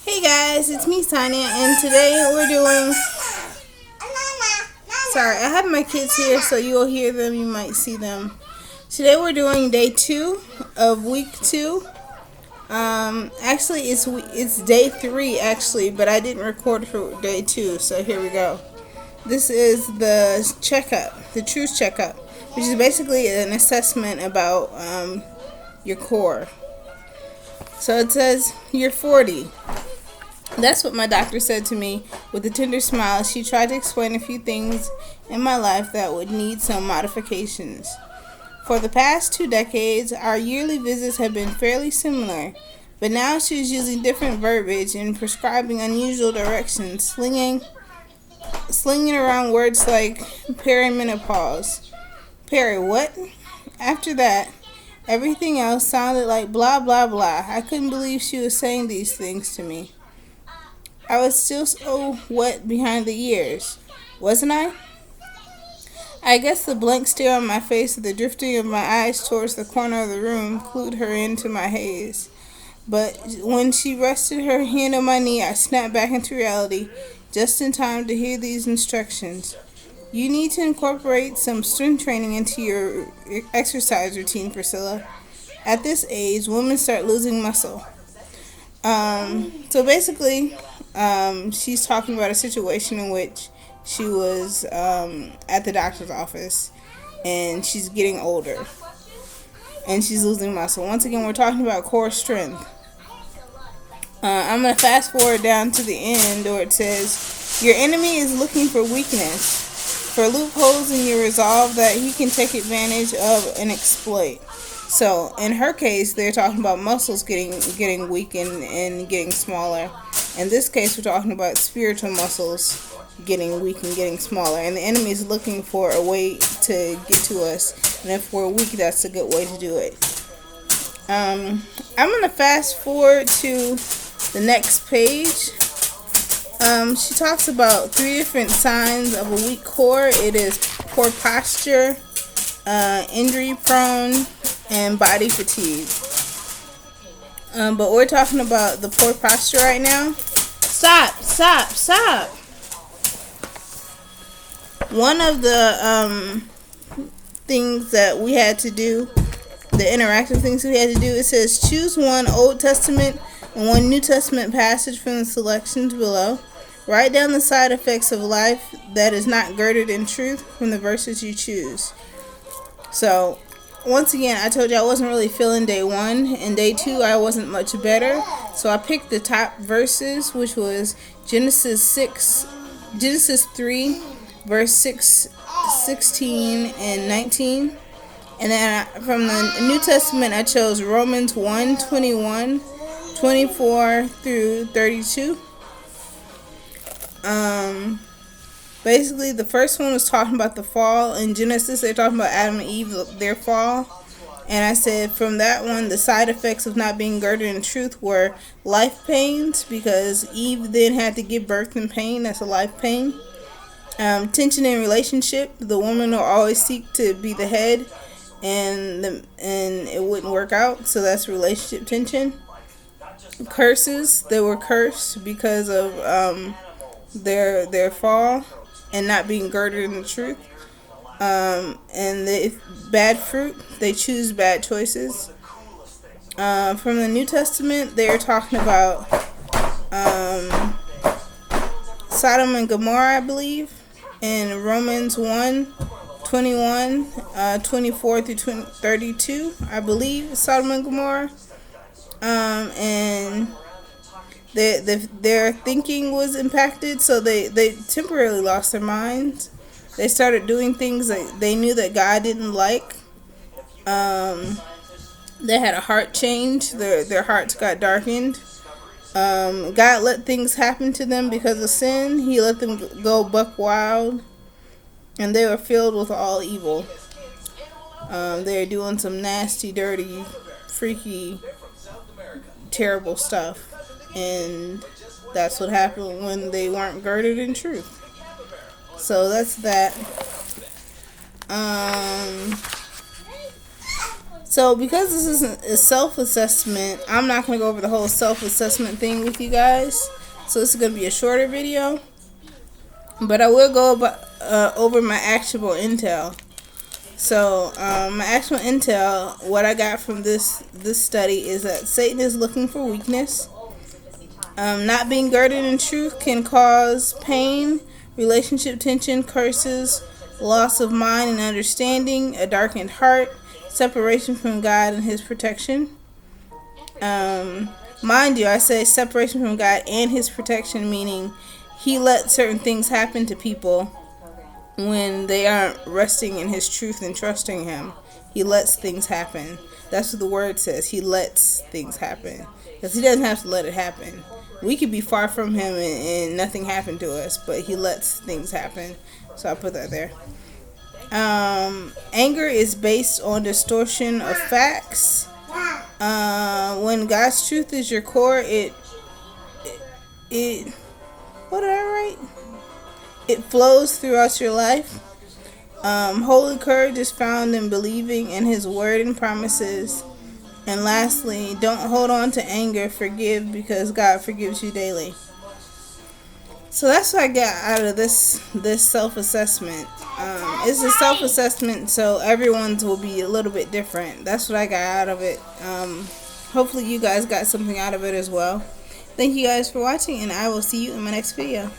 Hey guys, it's me, Tanya, and today we're doing. Sorry, I have my kids here, so you'll hear them, you might see them. Today we're doing day 2 of week 2. Actually, it's day 3, actually, but I didn't record for day 2, so here we go. This is the checkup, the truth checkup, which is basically an assessment about your core. So it says, you're 40. That's what my doctor said to me with a tender smile. She tried to explain a few things in my life that would need some modifications. For the past 2 decades, our yearly visits have been fairly similar, but now she's using different verbiage and prescribing unusual directions, slinging around words like perimenopause. Peri what? After that, everything else sounded like blah blah blah. I couldn't believe she was saying these things to me. I was still so wet behind the ears, wasn't I? I guess the blank stare on my face and the drifting of my eyes towards the corner of the room clued her into my haze. But when she rested her hand on my knee, I snapped back into reality, just in time to hear these instructions. You need to incorporate some strength training into your exercise routine, Priscilla. At this age, women start losing muscle. So basically, she's talking about a situation in which she was at the doctor's office and she's getting older and she's losing muscle. Once again, we're talking about core strength. I'm going to fast forward down to the end where it says, your enemy is looking for weakness, for loopholes in your resolve that he can take advantage of and exploit. So in her case, they're talking about muscles getting weak and getting smaller. In this case, we're talking about spiritual muscles getting weak and getting smaller. And the enemy is looking for a way to get to us. And if we're weak, that's a good way to do it. I'm going to fast forward to the next page. She talks about 3 different signs of a weak core. It is poor posture, injury prone, and body fatigue. But we're talking about the poor posture right now. Stop. One of the things that we had to do, the interactive things we had to do, it says choose one Old Testament and one New Testament passage from the selections below. Write down the side effects of life that is not girded in truth from the verses you choose. So, once again, I told you I wasn't really feeling day 1, and day 2 I wasn't much better. So I picked the top verses, which was Genesis 3, verse 16 and 19. And then from the New Testament, I chose Romans 1:21, 24 through 32. Basically, the first one was talking about the fall. In Genesis, they're talking about Adam and Eve, their fall. And I said from that one, the side effects of not being girded in truth were life pains, because Eve then had to give birth in pain. That's a life pain. Tension in relationship. The woman will always seek to be the head, and it wouldn't work out. So that's relationship tension. Curses. They were cursed because of their fall and not being girded in the truth. And the bad fruit, they choose bad choices. From the New Testament, they're talking about Sodom and Gomorrah, I believe, in Romans 1:21, 24 through 32, I believe, Sodom and Gomorrah. And their thinking was impacted, so they temporarily lost their minds. They started doing things that they knew that God didn't like. They had a heart change. Their hearts got darkened. God let things happen to them because of sin. He let them go buck wild, and they were filled with all evil. They were doing some nasty, dirty, freaky, terrible stuff. And that's what happened when they weren't girded in truth. So that's that. So So because this is a self-assessment, I'm not going to go over the whole self-assessment thing with you guys. So this is going to be a shorter video. But I will go over my actionable intel. So my actual intel, what I got from this study is that Satan is looking for weakness. Not being girded in truth can cause pain, relationship tension, curses, loss of mind and understanding, a darkened heart, separation from God and His protection. Mind you, I say separation from God and His protection, meaning He let certain things happen to people when they aren't resting in His truth and trusting Him. He lets things happen. That's what the word says. He lets things happen. Because He doesn't have to let it happen. We could be far from Him and nothing happened to us, but He lets things happen. So I'll put that there. Anger is based on distortion of facts. When God's truth is your core, it what did I write? It flows throughout your life. Holy courage is found in believing in His word and promises. And lastly, don't hold on to anger. Forgive because God forgives you daily. So that's what I got out of this self-assessment. It's a self-assessment, so everyone's will be a little bit different. That's what I got out of it. Hopefully you guys got something out of it as well. Thank you guys for watching, and I will see you in my next video.